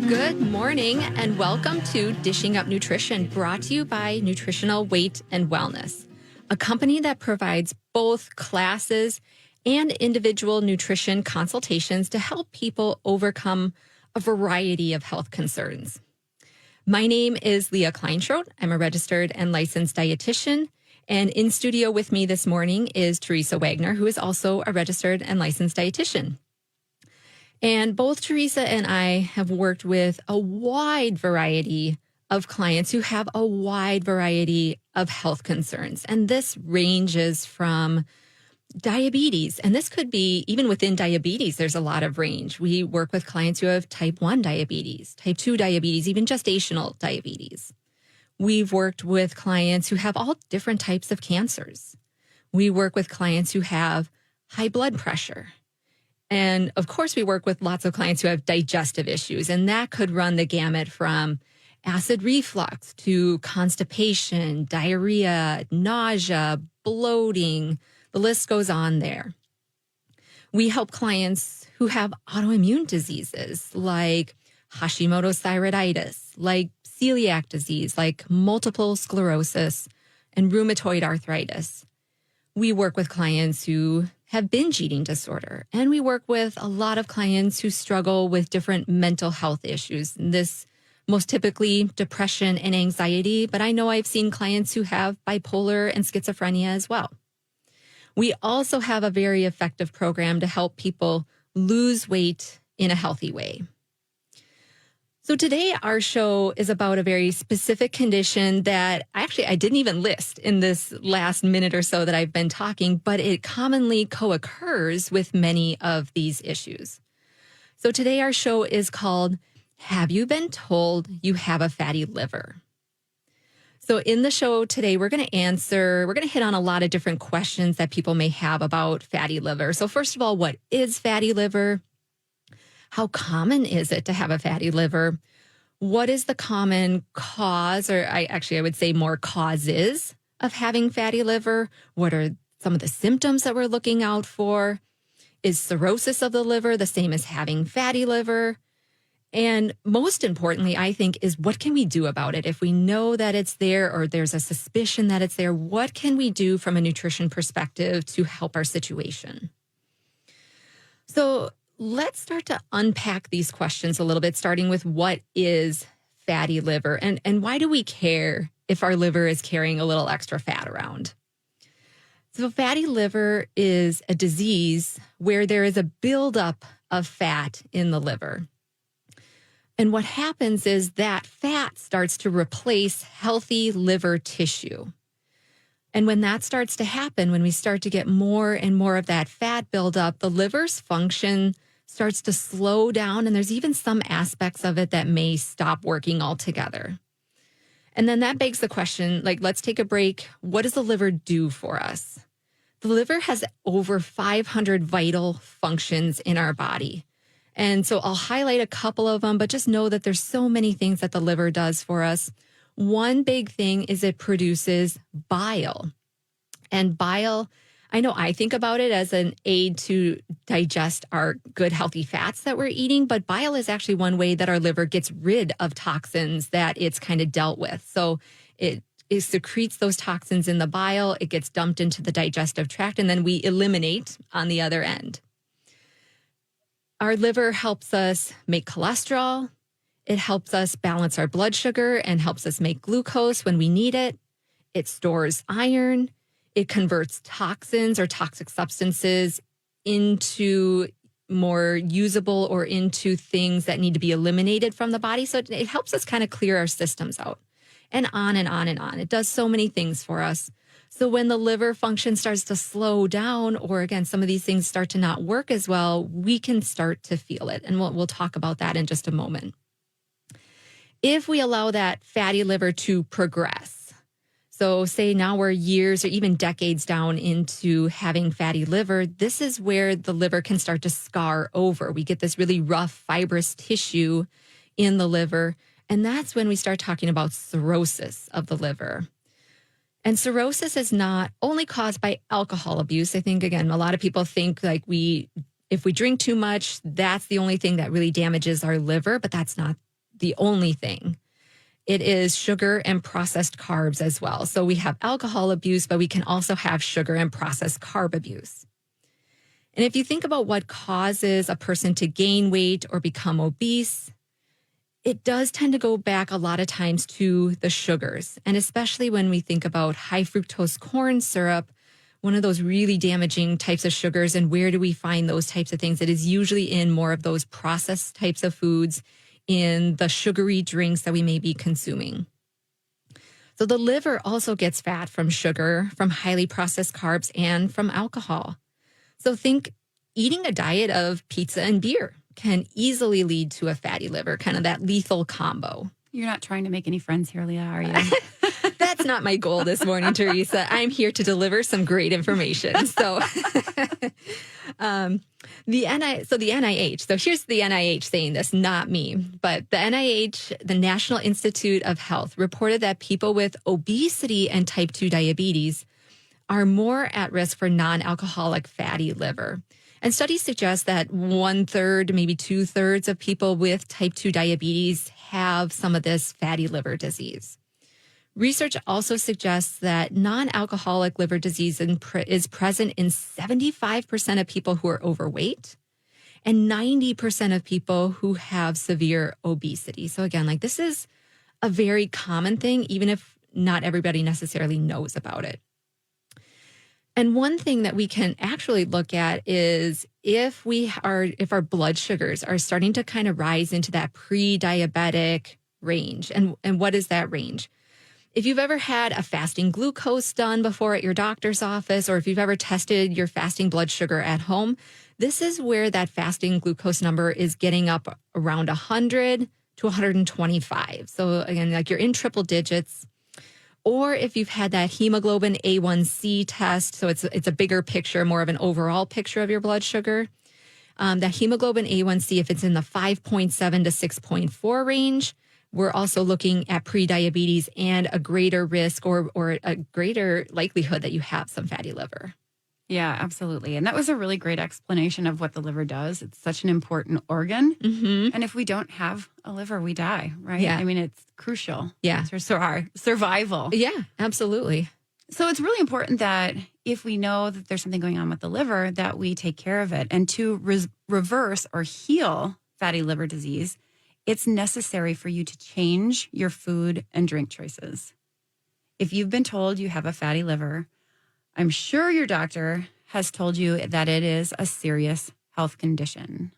Good morning and welcome to Dishing Up Nutrition, brought to you by Nutritional Weight and Wellness, a company that provides both classes and individual nutrition consultations to help people overcome a variety of health concerns. My name is Leah Kleinschrodt. I'm a registered and licensed dietitian. And in studio with me this morning is Teresa Wagner, who is also a registered and licensed dietitian. And both Teresa and I have worked with a wide variety of clients who have a wide variety of health concerns. And this ranges from diabetes, and this could be even within diabetes, there's a lot of range. We work with clients who have type 1 diabetes, type 2 diabetes, even gestational diabetes. We've worked with clients who have all different types of cancers. We work with clients who have high blood pressure. And of course, we work with lots of clients who have digestive issues, and that could run the gamut from acid reflux to constipation, diarrhea, nausea, bloating. The list goes on there. We help clients who have autoimmune diseases like Hashimoto's thyroiditis, like celiac disease, like multiple sclerosis, and rheumatoid arthritis. We work with clients who have binge eating disorder, and we work with a lot of clients who struggle with different mental health issues. This most typically depression and anxiety, but I know I've seen clients who have bipolar and schizophrenia as well. We also have a very effective program to help people lose weight in a healthy way. So today our show is about a very specific condition that I didn't even list in this last minute or so that I've been talking, but it commonly co-occurs with many of these issues. So today our show is called, Have You Been Told You Have a Fatty Liver? So in the show today, we're going to hit on a lot of different questions that people may have about fatty liver. So first of all, what is fatty liver? How common is it to have a fatty liver? What is the common cause, or I would say more causes of having fatty liver? What are some of the symptoms that we're looking out for? Is cirrhosis of the liver the same as having fatty liver? And most importantly, I think, is what can we do about it? If we know that it's there or there's a suspicion that it's there, what can we do from a nutrition perspective to help our situation? So let's start to unpack these questions a little bit, starting with what is fatty liver and why do we care if our liver is carrying a little extra fat around? So fatty liver is a disease where there is a buildup of fat in the liver. And what happens is that fat starts to replace healthy liver tissue. And when that starts to happen, when we start to get more and more of that fat buildup, the liver's function starts to slow down, and there's even some aspects of it that may stop working altogether. And then that begs the question, let's take a break. What does the liver do for us? The liver has over 500 vital functions in our body. And so I'll highlight a couple of them, but just know that there's so many things that the liver does for us. One big thing is it produces bile. And bile, I know I think about it as an aid to digest our good, healthy fats that we're eating, but bile is actually one way that our liver gets rid of toxins that it's kind of dealt with. So it secretes those toxins in the bile, it gets dumped into the digestive tract, and then we eliminate on the other end. Our liver helps us make cholesterol. It helps us balance our blood sugar and helps us make glucose when we need it. It stores iron. It converts toxins or toxic substances into more usable or into things that need to be eliminated from the body. So it helps us kind of clear our systems out and on and on and on. It does so many things for us. So when the liver function starts to slow down, or again, some of these things start to not work as well, we can start to feel it. And we'll talk about that in just a moment. If we allow that fatty liver to progress, so say now we're years or even decades down into having fatty liver, this is where the liver can start to scar over. We get this really rough, fibrous tissue in the liver. And that's when we start talking about cirrhosis of the liver. And cirrhosis is not only caused by alcohol abuse. I think, again, a lot of people think if we drink too much, that's the only thing that really damages our liver, but that's not the only thing. It is sugar and processed carbs as well. So we have alcohol abuse, but we can also have sugar and processed carb abuse. And if you think about what causes a person to gain weight or become obese, it does tend to go back a lot of times to the sugars. And especially when we think about high fructose corn syrup, one of those really damaging types of sugars. And where do we find those types of things? It is usually in more of those processed types of foods, in the sugary drinks that we may be consuming. So the liver also gets fat from sugar, from highly processed carbs, and from alcohol. So think eating a diet of pizza and beer can easily lead to a fatty liver, kind of that lethal combo. You're not trying to make any friends here, Leah, are you? That's not my goal this morning, Teresa. I'm here to deliver some great information. So the NIH, so here's the NIH saying this, not me, but the NIH, the National Institute of Health, reported that people with obesity and type 2 diabetes are more at risk for non-alcoholic fatty liver. And studies suggest that 1/3, maybe 2/3 of people with type 2 diabetes have some of this fatty liver disease. Research also suggests that non-alcoholic liver disease is present in 75% of people who are overweight and 90% of people who have severe obesity. So again, like this is a very common thing, even if not everybody necessarily knows about it. And one thing that we can actually look at is if our blood sugars are starting to kind of rise into that pre-diabetic range. And what is that range? If you've ever had a fasting glucose done before at your doctor's office, or if you've ever tested your fasting blood sugar at home, this is where that fasting glucose number is getting up around 100 to 125. So again, like you're in triple digits. Or if you've had that hemoglobin A1C test, so it's a bigger picture, more of an overall picture of your blood sugar. That hemoglobin A1C, if it's in the 5.7 to 6.4 range, we're also looking at prediabetes and a greater risk or a greater likelihood that you have some fatty liver. Yeah, absolutely. And that was a really great explanation of what the liver does. It's such an important organ. Mm-hmm. And if we don't have a liver, we die, right? Yeah. I mean, it's crucial. Yeah. For our survival. Yeah, absolutely. So it's really important that if we know that there's something going on with the liver, that we take care of it. And to reverse or heal fatty liver disease, it's necessary for you to change your food and drink choices. If you've been told you have a fatty liver, I'm sure your doctor has told you that it is a serious health condition.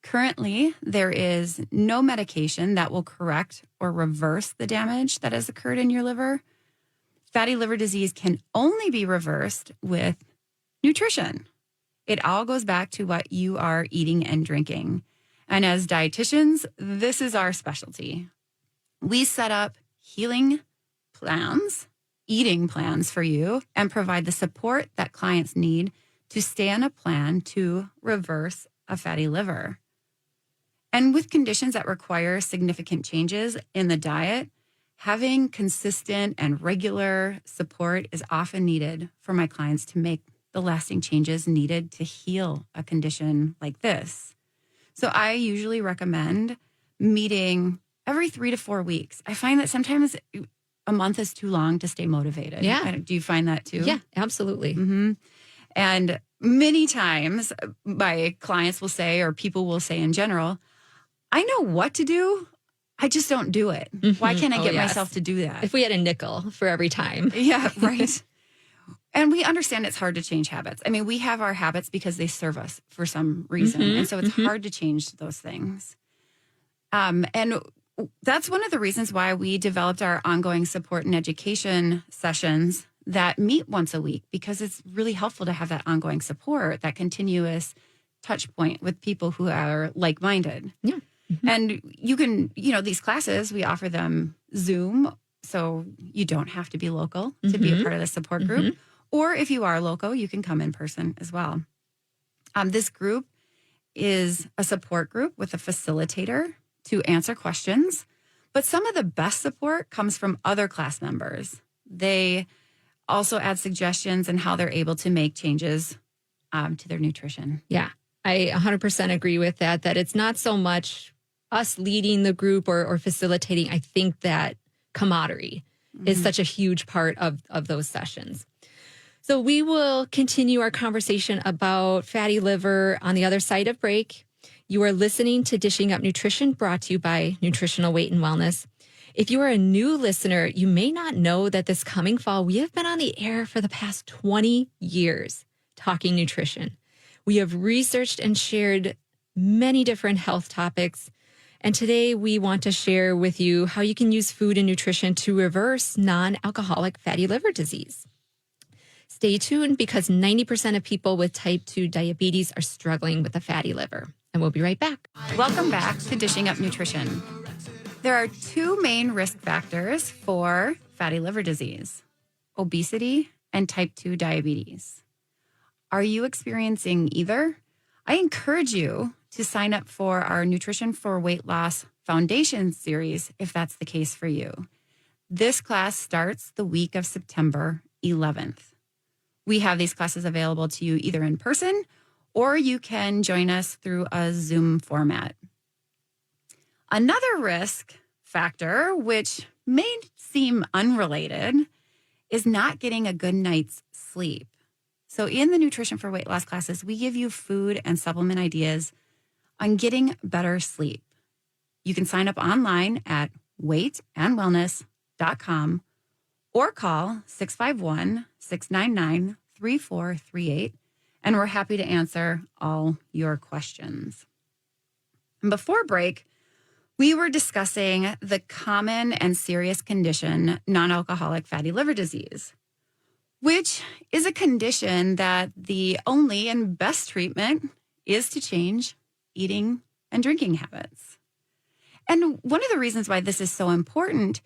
Currently, there is no medication that will correct or reverse the damage that has occurred in your liver. Fatty liver disease can only be reversed with nutrition. It all goes back to what you are eating and drinking. And as dietitians, this is our specialty. We set up healing plans, eating plans for you, and provide the support that clients need to stay on a plan to reverse a fatty liver. And with conditions that require significant changes in the diet, having consistent and regular support is often needed for my clients to make the lasting changes needed to heal a condition like this. So I usually recommend meeting every 3 to 4 weeks. I find that sometimes a month is too long to stay motivated. Yeah. Do you find that too? Yeah, absolutely. Mm-hmm. And many times my clients will say, or people will say in general, I know what to do. I just don't do it. Mm-hmm. Why can't I get myself to do that? If we had a nickel for every time. Yeah, right. And we understand it's hard to change habits. I mean, we have our habits because they serve us for some reason. Mm-hmm. And so it's hard to change those things. And that's one of the reasons why we developed our ongoing support and education sessions that meet once a week, because it's really helpful to have that ongoing support, that continuous touch point with people who are like-minded. Yeah. Mm-hmm. And you can, these classes, we offer them Zoom, so you don't have to be local to be a part of the support group. Mm-hmm. Or if you are local, you can come in person as well. This group is a support group with a facilitator to answer questions. But some of the best support comes from other class members. They also add suggestions and how they're able to make changes to their nutrition. Yeah, I 100% agree with that it's not so much us leading the group or facilitating, I think that camaraderie is such a huge part of those sessions. So we will continue our conversation about fatty liver on the other side of break. You are listening to Dishing Up Nutrition, brought to you by Nutritional Weight and Wellness. If you are a new listener, you may not know that this coming fall, we have been on the air for the past 20 years talking nutrition. We have researched and shared many different health topics. And today we want to share with you how you can use food and nutrition to reverse non-alcoholic fatty liver disease. Stay tuned because 90% of people with type 2 diabetes are struggling with a fatty liver. And we'll be right back. Welcome back to Dishing Up Nutrition. There are two main risk factors for fatty liver disease: obesity and type 2 diabetes. Are you experiencing either? I encourage you to sign up for our Nutrition for Weight Loss Foundation series if that's the case for you. This class starts the week of September 11th. We have these classes available to you either in person or you can join us through a Zoom format. Another risk factor, which may seem unrelated, is not getting a good night's sleep. So in the Nutrition for Weight Loss classes, we give you food and supplement ideas on getting better sleep. You can sign up online at weightandwellness.com or call 651-699-3438, and we're happy to answer all your questions. And before break, we were discussing the common and serious condition, non-alcoholic fatty liver disease, which is a condition that the only and best treatment is to change eating and drinking habits. And one of the reasons why this is so important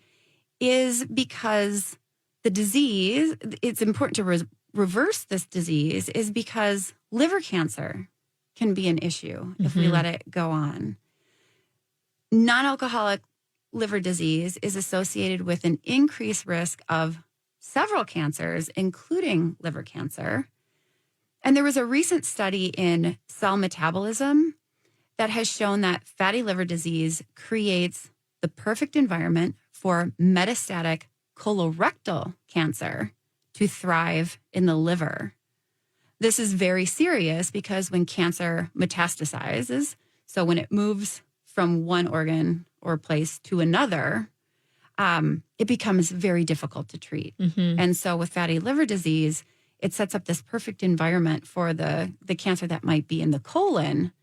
is because the disease, it's important to reverse this disease, is because liver cancer can be an issue if we let it go on. Non-alcoholic liver disease is associated with an increased risk of several cancers, including liver cancer. And there was a recent study in Cell Metabolism that has shown that fatty liver disease creates the perfect environment for metastatic colorectal cancer to thrive in the liver. This is very serious because when cancer metastasizes, so when it moves from one organ or place to another, it becomes very difficult to treat. And so with fatty liver disease, it sets up this perfect environment for the cancer that might be in the colon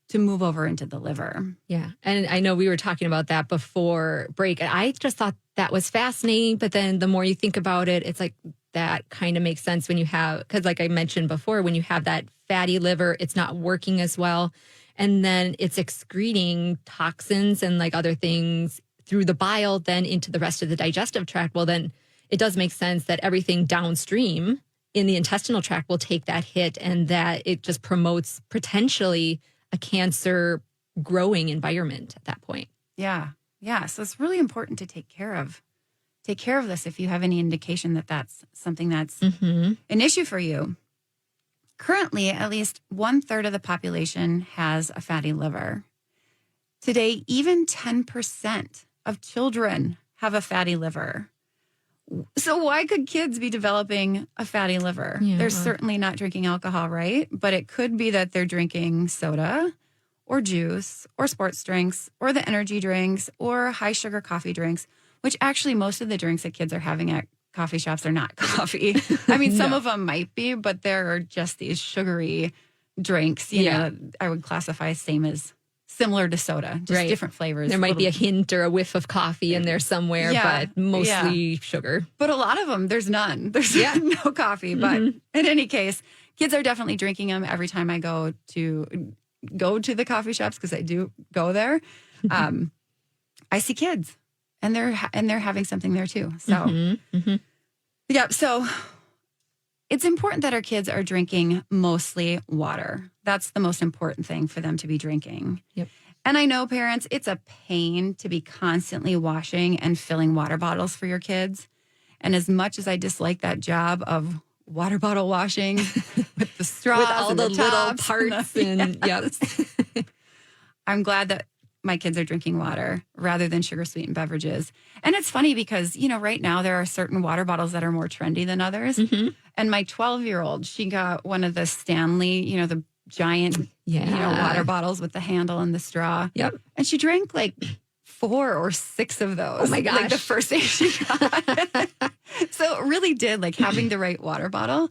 to move over into the liver. Yeah. And I know we were talking about that before break. And I just thought that was fascinating. But then the more you think about it, it's like that kind of makes sense when you have, because like I mentioned before, when you have that fatty liver, it's not working as well. And then it's excreting toxins and like other things through the bile, then into the rest of the digestive tract. Well, then it does make sense that everything downstream in the intestinal tract will take that hit, and that it just promotes potentially a cancer growing environment at that point. Yeah. Yeah. So it's really important to take care of this if you have any indication that that's something that's an issue for you. Currently, at least 1/3 of the population has a fatty liver. Today, even 10% of children have a fatty liver. So why could kids be developing a fatty liver? Yeah. They're certainly not drinking alcohol, right? But it could be that they're drinking soda or juice or sports drinks or the energy drinks or high sugar coffee drinks, which actually most of the drinks that kids are having at coffee shops are not coffee. I mean, some of them might be, but there are just these sugary drinks, you know, I would classify same as similar to soda, just different flavors. There might be a hint or a whiff of coffee in there somewhere, but mostly sugar. But a lot of them, there's none. There's no coffee. But in any case, kids are definitely drinking them every time I go to the coffee shops, because I do go there. I see kids, and they're having something there too. So so it's important that our kids are drinking mostly water. That's the most important thing for them to be drinking. Yep. And I know, parents, it's a pain to be constantly washing and filling water bottles for your kids. And as much as I dislike that job of water bottle washing with the straws with all and the the little tops parts and I'm glad that my kids are drinking water rather than sugar sweetened beverages. And it's funny because, right now there are certain water bottles that are more trendy than others. Mm-hmm. And my 12-year-old, she got one of the Stanley, the giant, water bottles with the handle and the straw. Yep. And she drank like 4 or 6 of those. Oh my gosh. Like the first day she got. So it really did, like having the right water bottle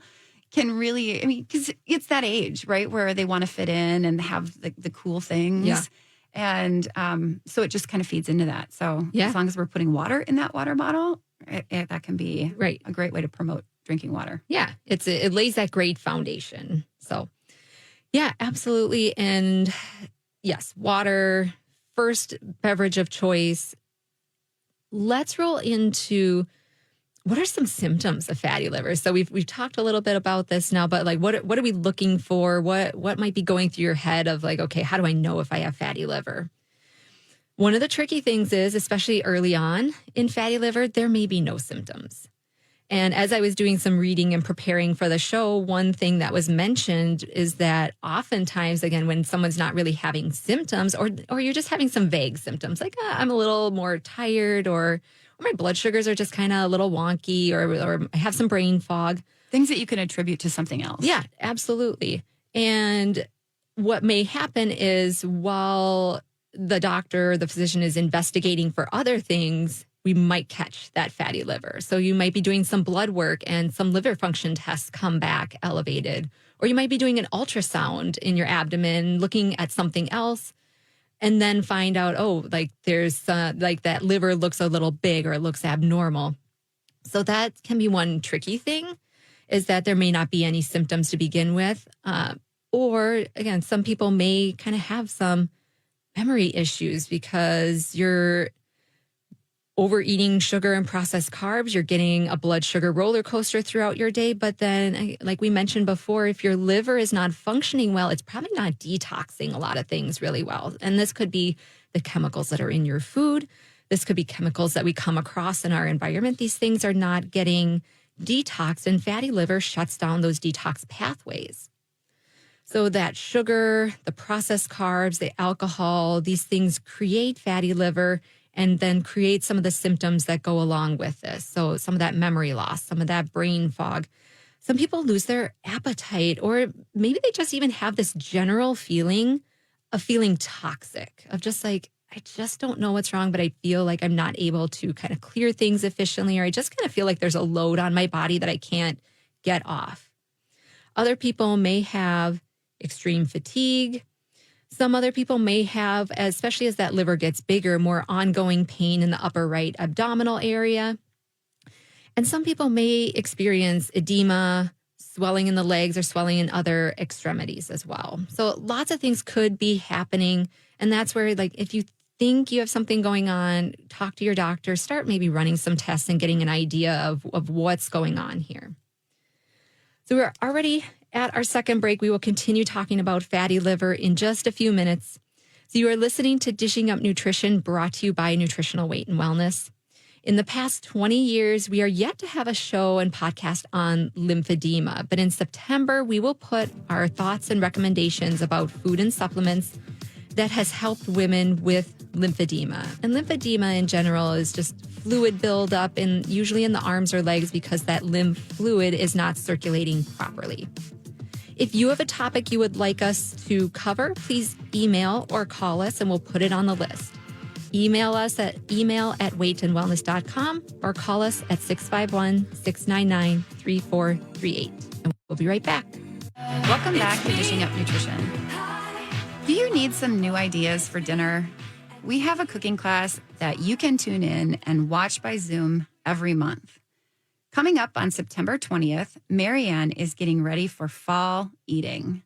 can really, because it's that age, right, where they want to fit in and have the cool things. Yeah. And so it just kind of feeds into that. So Yeah. as long as we're putting water in that water bottle, that can be Right. a great way to promote drinking water. Yeah, it lays that great foundation. So, yeah, absolutely. And yes, water, first beverage of choice. Let's roll into what are some symptoms of fatty liver. So we've talked a little bit about this now, but like what are we looking for? What might be going through your head of like, okay, how do I know if I have fatty liver? One of the tricky things is, especially early on in fatty liver, there may be no symptoms. And as I was doing some reading and preparing for the show, one thing that was mentioned is that oftentimes, again, when someone's not really having symptoms or you're just having some vague symptoms, like I'm a little more tired or my blood sugars are just kind of a little wonky or I have some brain fog. Things that you can attribute to something else. Yeah, absolutely. And what may happen is while the doctor, the physician is investigating for other things, we might catch that fatty liver. So you might be doing some blood work and some liver function tests come back elevated. Or you might be doing an ultrasound in your abdomen, looking at something else, and then find out, like there's like that liver looks a little big or it looks abnormal. So that can be one tricky thing, is that there may not be any symptoms to begin with. Or again, some people may kind of have some memory issues because you're overeating sugar and processed carbs, you're getting a blood sugar roller coaster throughout your day. But then, like we mentioned before, if your liver is not functioning well, it's probably not detoxing a lot of things really well. And this could be the chemicals that are in your food. This could be chemicals that we come across in our environment. These things are not getting detoxed, and fatty liver shuts down those detox pathways. So that sugar, the processed carbs, the alcohol, these things create fatty liver and then create some of the symptoms that go along with this. So some of that memory loss, some of that brain fog. Some people lose their appetite, or maybe they just even have this general feeling of feeling toxic, of just like, I just don't know what's wrong, but I feel like I'm not able to kind of clear things efficiently, or I just kind of feel like there's a load on my body that I can't get off. Other people may have extreme fatigue. Some other people may have, especially as that liver gets bigger, more ongoing pain in the upper right abdominal area. And some people may experience edema, swelling in the legs, or swelling in other extremities as well. So lots of things could be happening. And that's where, like, if you think you have something going on, talk to your doctor, start maybe running some tests and getting an idea of what's going on here. So we're already at our second break. We will continue talking about fatty liver in just a few minutes. So you are listening to Dishing Up Nutrition, brought to you by Nutritional Weight and Wellness. In the past 20 years, we are yet to have a show and podcast on lymphedema, but in September, we will put our thoughts and recommendations about food and supplements that has helped women with lymphedema. And lymphedema in general is just fluid buildup, usually in the arms or legs, because that lymph fluid is not circulating properly. If you have a topic you would like us to cover, please email or call us and we'll put it on the list. Email us at email@weightandwellness.com or call us at 651-699-3438. And we'll be right back. Welcome back to Dishing Up Nutrition. Do you need some new ideas for dinner? We have a cooking class that you can tune in and watch by Zoom every month. Coming up on September 20th, Marianne is getting ready for fall eating.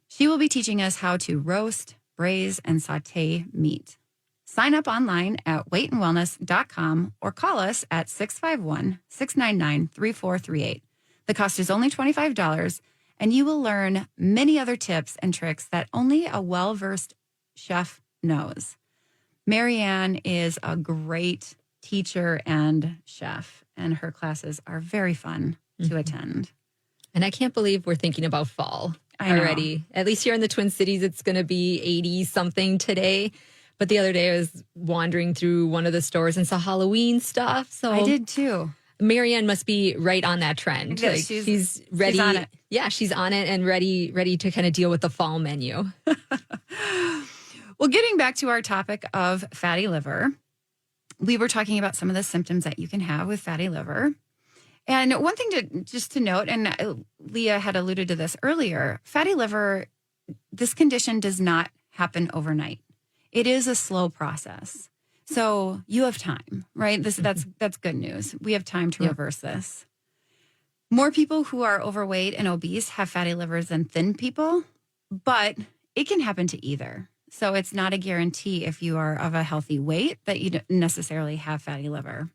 She will be teaching us how to roast, braise, and saute meat. Sign up online at weightandwellness.com or call us at 651-699-3438. The cost is only $25, and you will learn many other tips and tricks that only a well-versed chef knows. Marianne is a great teacher and chef, and her classes are very fun to attend. And I can't believe we're thinking about fall I know. already. At least here in the Twin Cities, it's going to be 80-something today. But the other day I was wandering through one of the stores and saw Halloween stuff. So I did too. Marianne must be right on that trend. Yeah, like she's ready. She's on it. Yeah, she's on it and ready to kind of deal with the fall menu. Well, getting back to our topic of fatty liver, we were talking about some of the symptoms that you can have with fatty liver. And one thing to note, and Leah had alluded to this earlier, fatty liver, this condition does not happen overnight. It is a slow process. So you have time, right? That's good news. We have time to reverse this. More people who are overweight and obese have fatty livers than thin people, but it can happen to either. So it's not a guarantee if you are of a healthy weight that you don't necessarily have fatty liver.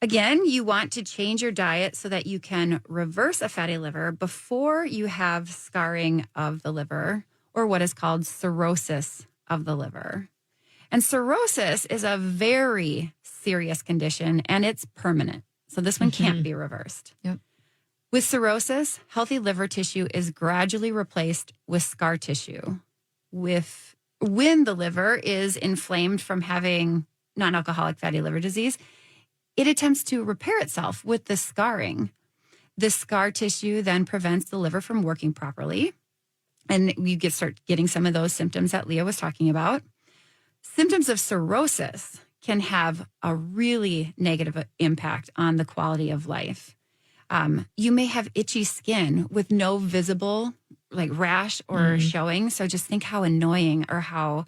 Again, you want to change your diet so that you can reverse a fatty liver before you have scarring of the liver, or what is called cirrhosis of the liver. And cirrhosis is a very serious condition, and it's permanent. So this one can't be reversed. Yep. With cirrhosis, healthy liver tissue is gradually replaced with scar tissue. When the liver is inflamed from having non-alcoholic fatty liver disease, it attempts to repair itself with the scarring. This scar tissue then prevents the liver from working properly. And you start getting some of those symptoms that Leah was talking about. Symptoms of cirrhosis can have a really negative impact on the quality of life. You may have itchy skin with no visible rash or showing. So just think how annoying or how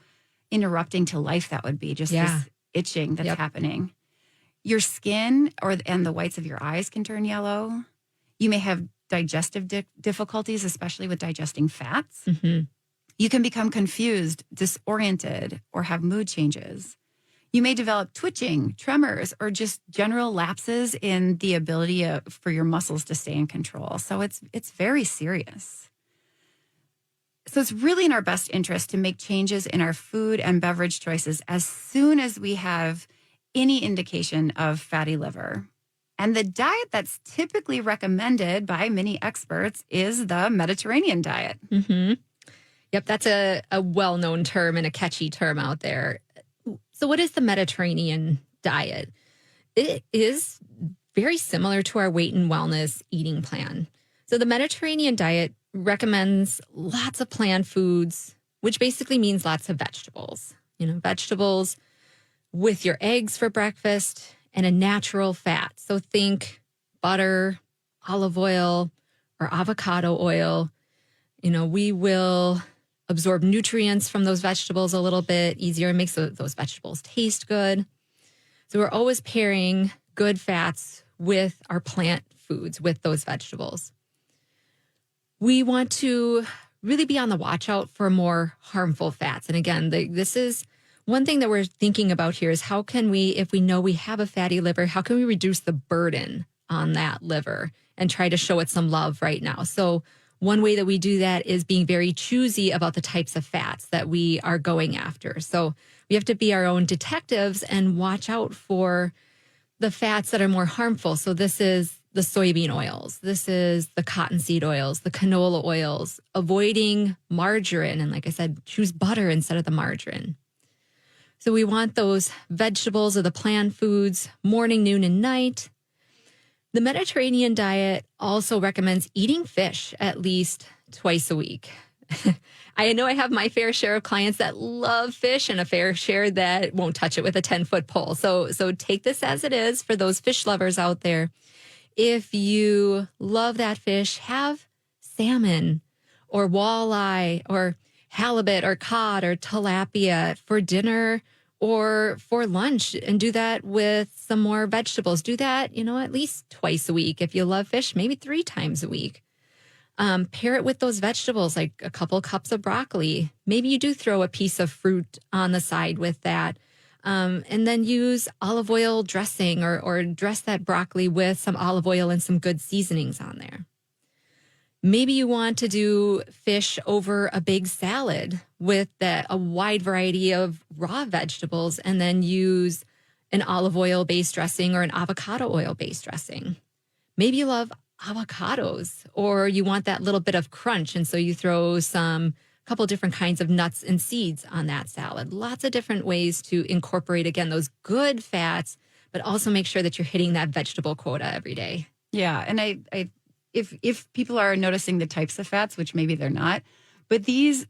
interrupting to life that would be. Just this itching that's happening. Your skin and the whites of your eyes can turn yellow. You may have digestive difficulties, especially with digesting fats. Mm-hmm. You can become confused, disoriented, or have mood changes. You may develop twitching, tremors, or just general lapses in the ability for your muscles to stay in control. So it's very serious. So it's really in our best interest to make changes in our food and beverage choices as soon as we have any indication of fatty liver. And the diet that's typically recommended by many experts is the Mediterranean diet. Mm-hmm. Yep, that's a well-known term and a catchy term out there. So what is the Mediterranean diet? It is very similar to our weight and wellness eating plan. So the Mediterranean diet recommends lots of plant foods, which basically means lots of vegetables. Vegetables with your eggs for breakfast and a natural fat. So think butter, olive oil, or avocado oil. We will absorb nutrients from those vegetables a little bit easier. It makes those vegetables taste good. So we're always pairing good fats with our plant foods, with those vegetables. We want to really be on the watch out for more harmful fats. And again, this is one thing that we're thinking about here is how can we, if we know we have a fatty liver, how can we reduce the burden on that liver and try to show it some love right now? So one way that we do that is being very choosy about the types of fats that we are going after. So we have to be our own detectives and watch out for the fats that are more harmful. So this is the soybean oils. This is the cottonseed oils, the canola oils, avoiding margarine. And like I said, choose butter instead of the margarine. So we want those vegetables or the plant foods morning, noon, and night. The Mediterranean diet also recommends eating fish at least twice a week. I know I have my fair share of clients that love fish and a fair share that won't touch it with a 10-foot pole. So take this as it is for those fish lovers out there. If you love that fish, have salmon or walleye or halibut or cod or tilapia for dinner or for lunch, and do that with some more vegetables. Do that, at least twice a week. If you love fish, maybe 3 times a week. Pair it with those vegetables, like a couple cups of broccoli. Maybe you do throw a piece of fruit on the side with that. And then use olive oil dressing or dress that broccoli with some olive oil and some good seasonings on there. Maybe you want to do fish over a big salad with a wide variety of raw vegetables and then use an olive oil-based dressing or an avocado oil-based dressing. Maybe you love avocados or you want that little bit of crunch, and so you throw some couple different kinds of nuts and seeds on that salad. Lots of different ways to incorporate, again, those good fats, but also make sure that you're hitting that vegetable quota every day. Yeah. And if people are noticing the types of fats, which maybe they're not, but these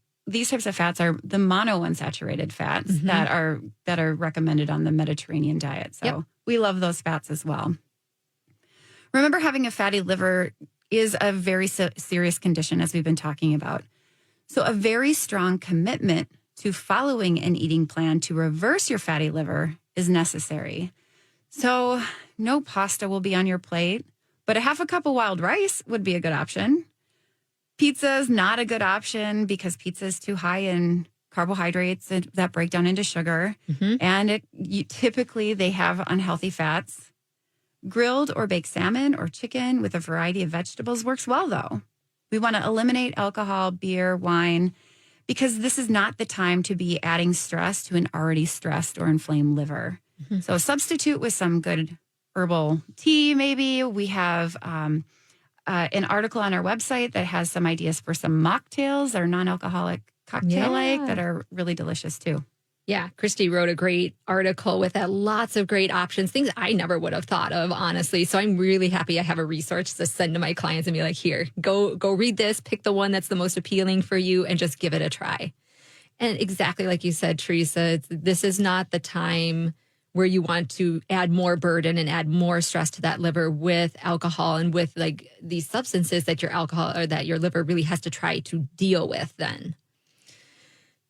types of fats are the monounsaturated fats that are recommended on the Mediterranean diet. So we love those fats as well. Remember, having a fatty liver is a very serious condition, as we've been talking about. So a very strong commitment to following an eating plan to reverse your fatty liver is necessary. So no pasta will be on your plate, but a half a cup of wild rice would be a good option. Pizza is not a good option because pizza is too high in carbohydrates that break down into sugar. And typically they have unhealthy fats. Grilled or baked salmon or chicken with a variety of vegetables works well, though. We want to eliminate alcohol, beer, wine, because this is not the time to be adding stress to an already stressed or inflamed liver. So substitute with some good herbal tea, maybe. We have an article on our website that has some ideas for some mocktails or non-alcoholic cocktail-like that are really delicious, too. Yeah, Christy wrote a great article with that. Lots of great options, things I never would have thought of, honestly. So I'm really happy I have a resource to send to my clients and be like, here, go read this, pick the one that's the most appealing for you and just give it a try. And exactly like you said, Teresa, this is not the time where you want to add more burden and add more stress to that liver with alcohol and with like these substances that your liver really has to try to deal with then.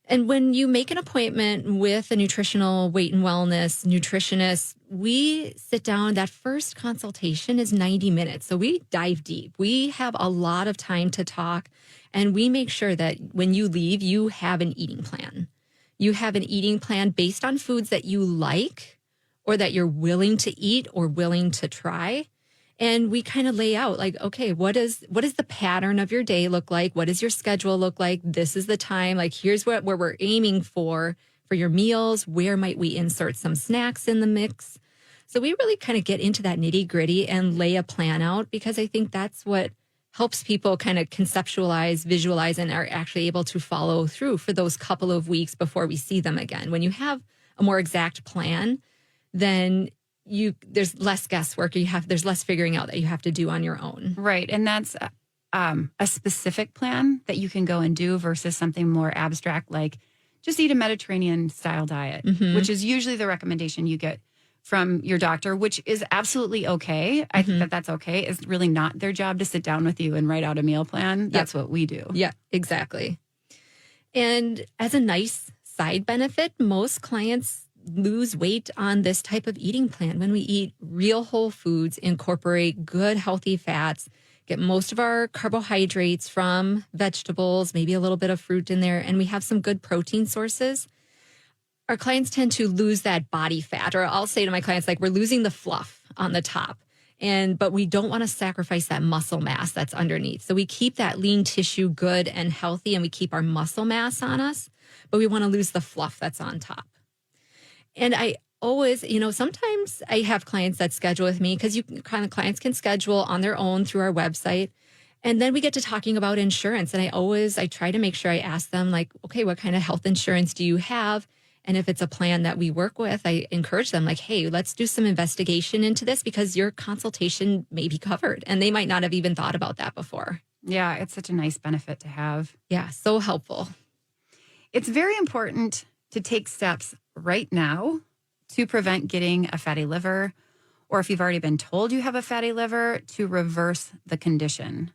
And when you make an appointment with a nutritional weight and wellness nutritionist, we sit down. That first consultation is 90 minutes. So we dive deep. We have a lot of time to talk, and we make sure that when you leave, you have an eating plan. You have an eating plan based on foods that you like or that you're willing to eat or willing to try. And we kind of lay out like, okay, what does the pattern of your day look like? What does your schedule look like? This is the time. Like, here's where we're aiming for your meals. Where might we insert some snacks in the mix? So we really kind of get into that nitty gritty and lay a plan out, because I think that's what helps people kind of conceptualize, visualize, and are actually able to follow through for those couple of weeks before we see them again. When you have a more exact plan, then there's less guesswork. There's less figuring out that you have to do on your own. Right. And that's a specific plan that you can go and do versus something more abstract, like just eat a Mediterranean style diet, which is usually the recommendation you get from your doctor, which is absolutely okay. I think that's okay. It's really not their job to sit down with you and write out a meal plan. That's what we do. Yeah, exactly. And as a nice side benefit, most clients lose weight on this type of eating plan. When we eat real whole foods, incorporate good healthy fats, get most of our carbohydrates from vegetables, maybe a little bit of fruit in there, and we have some good protein sources, our clients tend to lose that body fat. Or I'll say to my clients, like, we're losing the fluff on the top, but we don't want to sacrifice that muscle mass that's underneath. So we keep that lean tissue good and healthy, and we keep our muscle mass on us, but we want to lose the fluff that's on top. And I always, sometimes I have clients that schedule with me, because clients can schedule on their own through our website. And then we get to talking about insurance. And I try to make sure I ask them, like, okay, what kind of health insurance do you have? And if it's a plan that we work with, I encourage them, like, hey, let's do some investigation into this, because your consultation may be covered. And they might not have even thought about that before. Yeah, it's such a nice benefit to have. Yeah, so helpful. It's very important to take steps right now to prevent getting a fatty liver, or if you've already been told you have a fatty liver, to reverse the condition.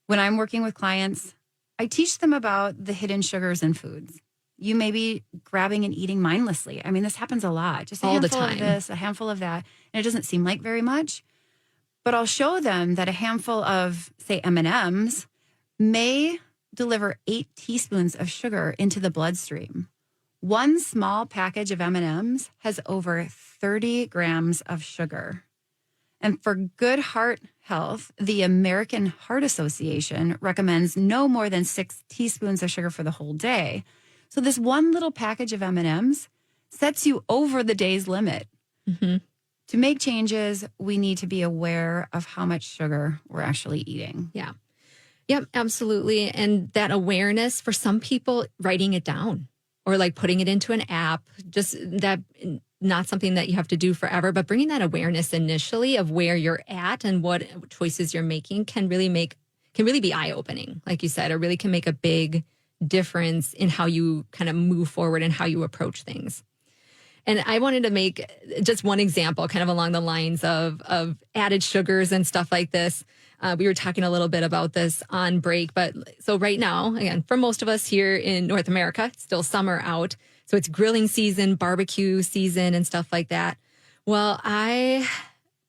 When I'm working with clients, I teach them about the hidden sugars in foods. You may be grabbing and eating mindlessly. I mean, this happens a lot. Just a all the handful time. Of this, a handful of that, and it doesn't seem like very much. But I'll show them that a handful of, say, M&Ms may deliver 8 teaspoons of sugar into the bloodstream. One small package of M&Ms has over 30 grams of sugar. And for good heart health, the American Heart Association recommends no more than 6 teaspoons of sugar for the whole day. So this one little package of M&Ms sets you over the day's limit. To make changes, we need to be aware of how much sugar we're actually eating. Yeah. Yep, absolutely. And that awareness for some people, writing it down or like putting it into an app, just that not something that you have to do forever, but bringing that awareness initially of where you're at and what choices you're making can really be eye opening. Like you said, it really can make a big difference in how you kind of move forward and how you approach things. And I wanted to make just one example kind of along the lines of added sugars and stuff like this. We were talking a little bit about this on break, but so right now, again, for most of us here in North America, it's still summer out. So it's grilling season, barbecue season and stuff like that. Well, I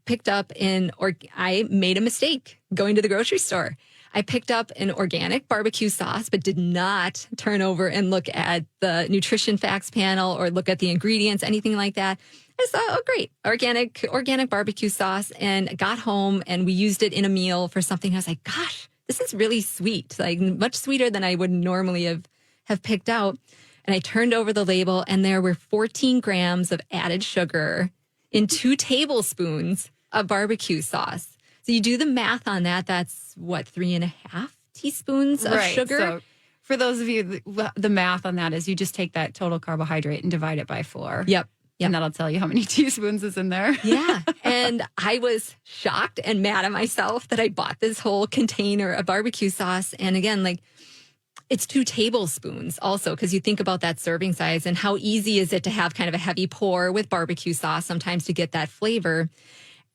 made a mistake going to the grocery store. I picked up an organic barbecue sauce, but did not turn over and look at the nutrition facts panel or look at the ingredients, anything like that. I thought, oh, great, organic barbecue sauce, and got home and we used it in a meal for something. I was like, gosh, this is really sweet, like much sweeter than I would normally have picked out. And I turned over the label and there were 14 grams of added sugar in 2 tablespoons of barbecue sauce. So you do the math on that. That's what, 3.5 teaspoons of sugar? So for those of you, the math on that is you just take that total carbohydrate and divide it by 4. Yep. And that'll tell you how many teaspoons is in there. Yeah. And I was shocked and mad at myself that I bought this whole container of barbecue sauce. And again, like it's 2 tablespoons also, because you think about that serving size and how easy is it to have kind of a heavy pour with barbecue sauce sometimes to get that flavor.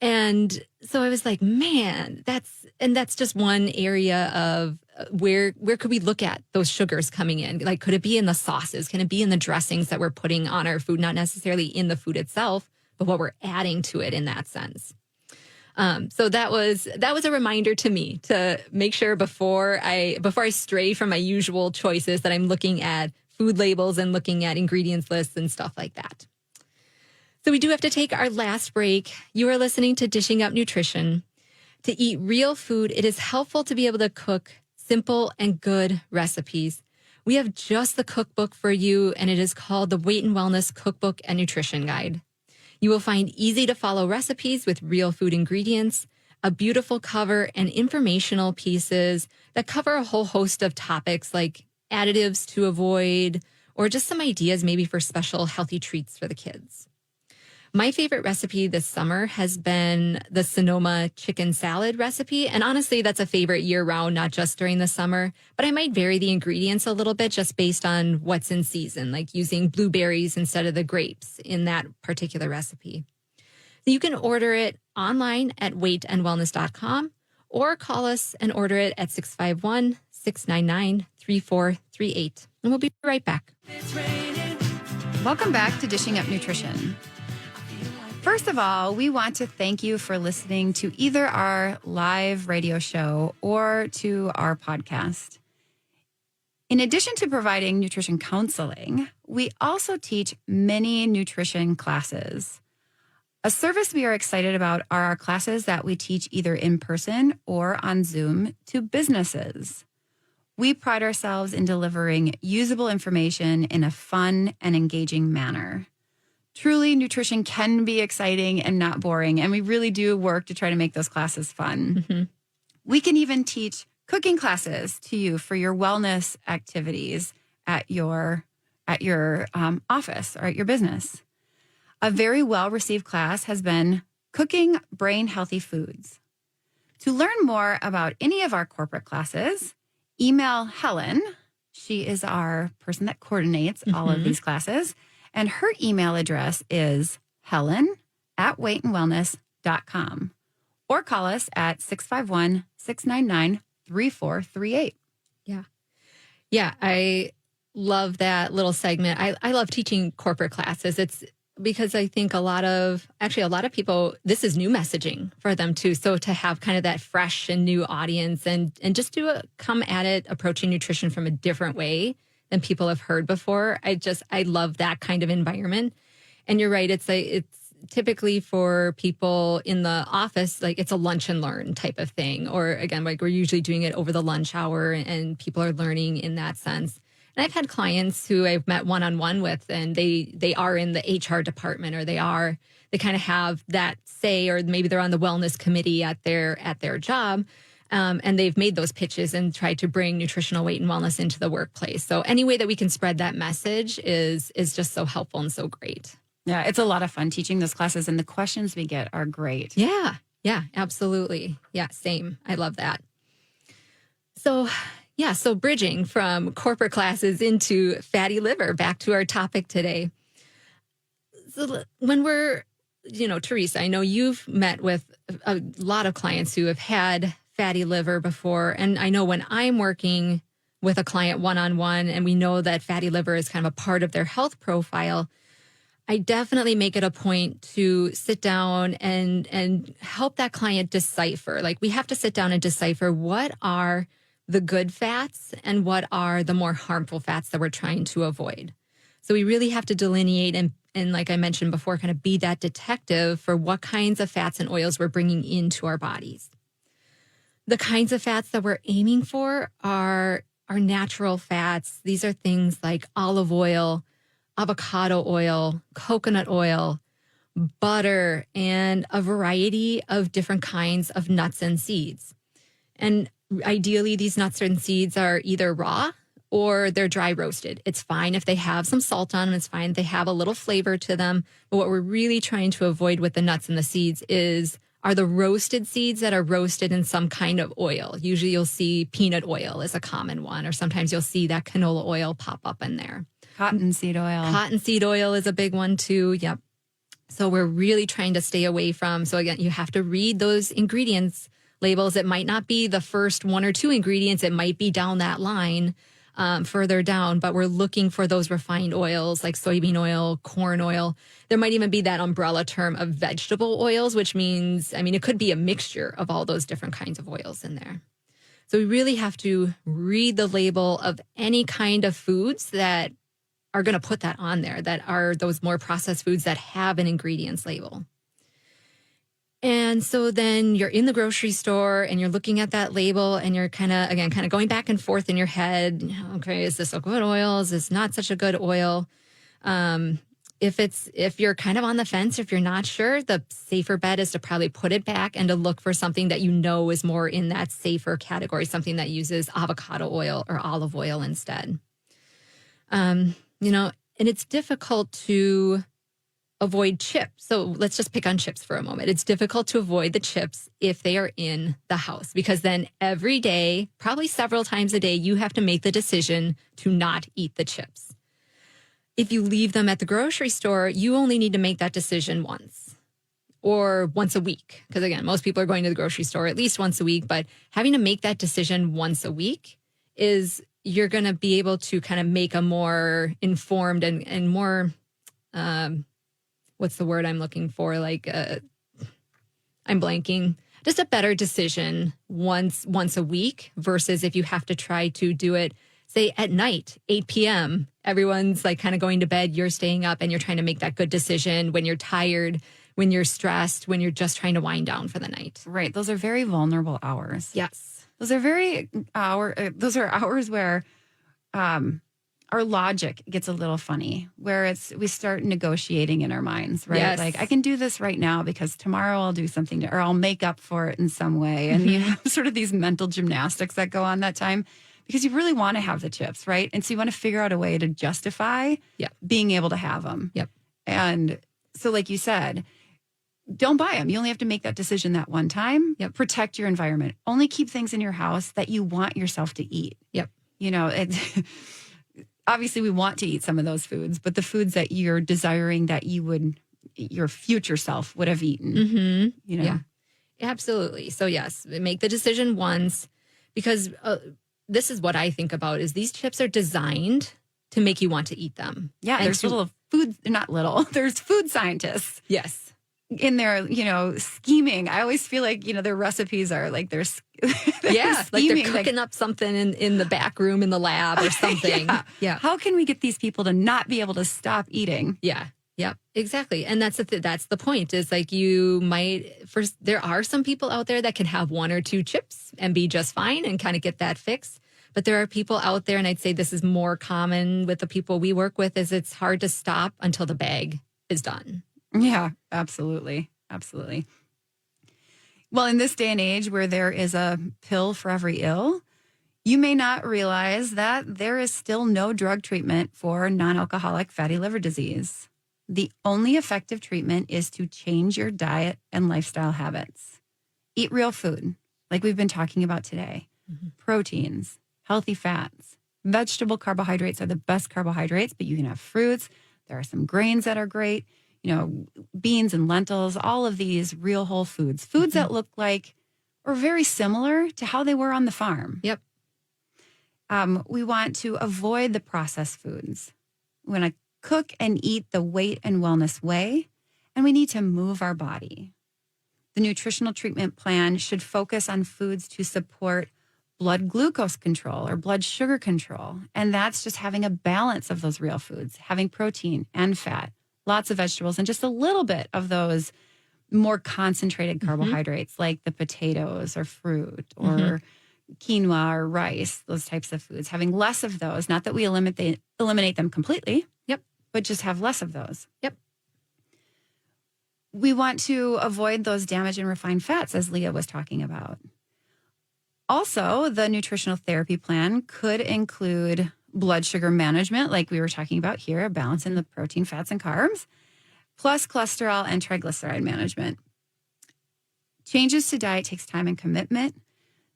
And so I was like, man, that's just one area of where could we look at those sugars coming in? Like, could it be in the sauces? Can it be in the dressings that we're putting on our food? Not necessarily in the food itself, but what we're adding to it in that sense. So that was a reminder to me to make sure before I stray from my usual choices that I'm looking at food labels and looking at ingredients lists and stuff like that. So we do have to take our last break. You are listening to Dishing Up Nutrition. To eat real food, it is helpful to be able to cook simple and good recipes. We have just the cookbook for you, and it is called the Weight and Wellness Cookbook and Nutrition Guide. You will find easy to follow recipes with real food ingredients, a beautiful cover, and informational pieces that cover a whole host of topics like additives to avoid, or just some ideas maybe for special healthy treats for the kids. My favorite recipe this summer has been the Sonoma chicken salad recipe. And honestly, that's a favorite year round, not just during the summer. But I might vary the ingredients a little bit just based on what's in season, like using blueberries instead of the grapes in that particular recipe. You can order it online at weightandwellness.com or call us and order it at 651-699-3438. And we'll be right back. Welcome back to Dishing Up Nutrition. First of all, we want to thank you for listening to either our live radio show or to our podcast. In addition to providing nutrition counseling, we also teach many nutrition classes. A service we are excited about are our classes that we teach either in person or on Zoom to businesses. We pride ourselves in delivering usable information in a fun and engaging manner. Truly, nutrition can be exciting and not boring, and we really do work to try to make those classes fun. Mm-hmm. We can even teach cooking classes to you for your wellness activities at your office or at your business. A very well-received class has been Cooking Brain-Healthy Foods. To learn more about any of our corporate classes, email Helen. She is our person that coordinates all of these classes. And her email address is helen@weightandwellness.com. Or call us at 651-699-3438. Yeah, I love that little segment. I love teaching corporate classes. It's because I think a lot of people, this is new messaging for them too. So to have kind of that fresh and new audience and just come at it approaching nutrition from a different way than people have heard before. I love that kind of environment. And you're right. It's typically for people in the office, like it's a lunch and learn type of thing. Or again, like we're usually doing it over the lunch hour and people are learning in that sense. And I've had clients who I've met one-on-one with and they are in the HR department or they kind of have that say, or maybe they're on the wellness committee at their job. And they've made those pitches and tried to bring nutritional weight and wellness into the workplace. So any way that we can spread that message is just so helpful and so great. Yeah, it's a lot of fun teaching those classes, and the questions we get are great. Yeah, absolutely. Yeah, same. I love that. So bridging from corporate classes into fatty liver, back to our topic today. So when we're, Teresa, I know you've met with a lot of clients who have had fatty liver before. And I know when I'm working with a client one-on-one and we know that fatty liver is kind of a part of their health profile, I definitely make it a point to sit down and help that client decipher. Like, we have to sit down and decipher what are the good fats and what are the more harmful fats that we're trying to avoid. So we really have to delineate and like I mentioned before, kind of be that detective for what kinds of fats and oils we're bringing into our bodies. The kinds of fats that we're aiming for are natural fats. These are things like olive oil, avocado oil, coconut oil, butter, and a variety of different kinds of nuts and seeds. And ideally, these nuts and seeds are either raw or they're dry roasted. It's fine if they have some salt on them. It's fine if they have a little flavor to them. But what we're really trying to avoid with the nuts and the seeds are the roasted seeds that are roasted in some kind of oil. Usually you'll see peanut oil is a common one, or sometimes you'll see that canola oil pop up in there. Cottonseed oil. Cottonseed oil is a big one too. Yep. So we're really trying to stay away from. So again, you have to read those ingredients labels. It might not be the first one or two ingredients. It might be down that line further down, but we're looking for those refined oils like soybean oil, corn oil. There might even be that umbrella term of vegetable oils, which means, it could be a mixture of all those different kinds of oils in there. So we really have to read the label of any kind of foods that are going to put that on there, that are those more processed foods that have an ingredients label. And so then you're in the grocery store and you're looking at that label and you're kind of going back and forth in your head. Okay, is this a good oil? Is this not such a good oil? If you're kind of on the fence, or if you're not sure, the safer bet is to probably put it back and to look for something that you know is more in that safer category, something that uses avocado oil or olive oil instead. And it's difficult to avoid chips. So let's just pick on chips for a moment. It's difficult to avoid the chips if they are in the house, because then every day, probably several times a day, you have to make the decision to not eat the chips. If you leave them at the grocery store, you only need to make that decision once or once a week. Because again, most people are going to the grocery store at least once a week, but having to make that decision once a week is you're going to be able to kind of make a more informed and more, what's the word I'm looking for? I'm blanking. Just a better decision once a week versus if you have to try to do it, say at night, 8 p.m. Everyone's like kind of going to bed, you're staying up and you're trying to make that good decision when you're tired, when you're stressed, when you're just trying to wind down for the night. Right. Those are very vulnerable hours. Yes. Those are those are hours where our logic gets a little funny, where we start negotiating in our minds, right? Yes. Like, I can do this right now because tomorrow I'll do something, or I'll make up for it in some way. And you have sort of these mental gymnastics that go on that time because you really want to have the chips, right? And so you want to figure out a way to justify being able to have them. Yep. And so, like you said, don't buy them. You only have to make that decision that one time. Yep. Protect your environment. Only keep things in your house that you want yourself to eat. Yep. Obviously we want to eat some of those foods, but the foods that you're desiring that your future self would have eaten, Yeah, absolutely. So yes, make the decision once, because this is what I think about is these chips are designed to make you want to eat them. Yeah. And there's there's food scientists. Yes. In their, scheming. I always feel like, their recipes are like they're like they're cooking up something in the back room in the lab or something. Yeah. How can we get these people to not be able to stop eating? Yeah. Yep. Exactly. And that's the point is like there are some people out there that can have one or two chips and be just fine and kind of get that fix. But there are people out there, and I'd say this is more common with the people we work with, is it's hard to stop until the bag is done. Yeah, absolutely. Absolutely. Well, in this day and age where there is a pill for every ill, you may not realize that there is still no drug treatment for non-alcoholic fatty liver disease. The only effective treatment is to change your diet and lifestyle habits. Eat real food, like we've been talking about today. Proteins, healthy fats, vegetable carbohydrates are the best carbohydrates, but you can have fruits. There are some grains that are great. Beans and lentils, all of these real whole foods, that look like or very similar to how they were on the farm. Yep. We want to avoid the processed foods. We want to cook and eat the weight and wellness way, and we need to move our body. The nutritional treatment plan should focus on foods to support blood glucose control or blood sugar control. And that's just having a balance of those real foods, having protein and fat, lots of vegetables, and just a little bit of those more concentrated carbohydrates like the potatoes or fruit or quinoa or rice, those types of foods. Having less of those, not that we eliminate them completely, but just have less of those. We want to avoid those damaged and refined fats, as Leah was talking about. Also, the nutritional therapy plan could include blood sugar management, like we were talking about here, a balance in the protein, fats, and carbs, plus cholesterol and triglyceride management. Changes to diet takes time and commitment.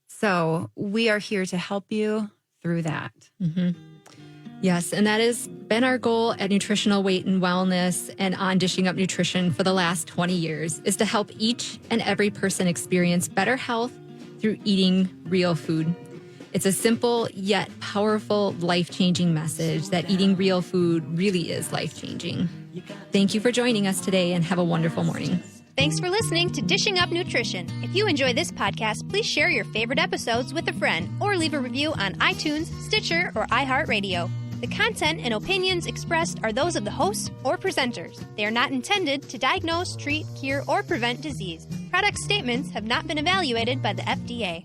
So we are here to help you through that. Yes, and that has been our goal at Nutritional Weight and Wellness and on Dishing Up Nutrition for the last 20 years, is to help each and every person experience better health through eating real food. It's a simple yet powerful, life-changing message that eating real food really is life-changing. Thank you for joining us today and have a wonderful morning. Thanks for listening to Dishing Up Nutrition. If you enjoy this podcast, please share your favorite episodes with a friend or leave a review on iTunes, Stitcher, or iHeartRadio. The content and opinions expressed are those of the hosts or presenters. They are not intended to diagnose, treat, cure, or prevent disease. Product statements have not been evaluated by the FDA.